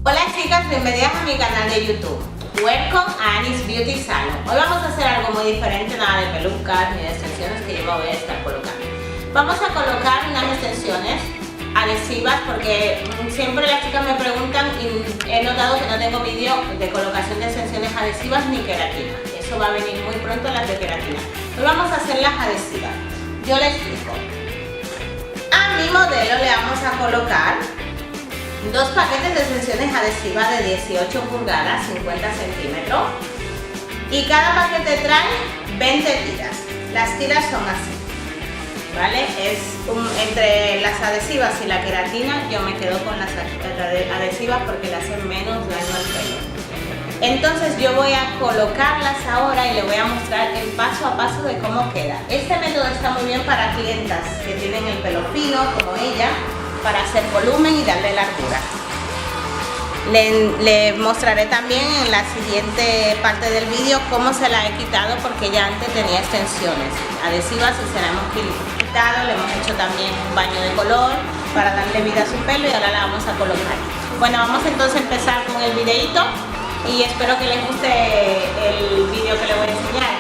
Hola chicas, bienvenidas a mi canal de YouTube. Welcome a Annie's Beauty Salon. Hoy vamos a hacer algo muy diferente, nada de pelucas ni de extensiones que yo me voy a estar colocando. Vamos a colocar unas extensiones adhesivas porque siempre las chicas me preguntan y he notado que no tengo vídeo de colocación de extensiones adhesivas ni queratina. Eso va a venir muy pronto, las de queratina. Hoy vamos a hacer las adhesivas. Yo les explico. A mi modelo le vamos a colocar dos paquetes de extensiones adhesivas de 18 pulgadas, 50 centímetros, y cada paquete trae 20 tiras. Las tiras son así, ¿vale? Entre las adhesivas y la queratina yo me quedo con las adhesivas porque le hacen menos daño al pelo. Entonces yo voy a colocarlas ahora y les voy a mostrar el paso a paso de cómo queda. Este método está muy bien para clientas que tienen el pelo fino como ella, para hacer volumen y darle largura. Le mostraré también en la siguiente parte del vídeo cómo se la he quitado porque ella antes tenía extensiones adhesivas y se la hemos quitado. Le hemos hecho también un baño de color para darle vida a su pelo y ahora la vamos a colocar. Bueno, vamos entonces a empezar con el videito y espero que les guste el vídeo que les voy a enseñar.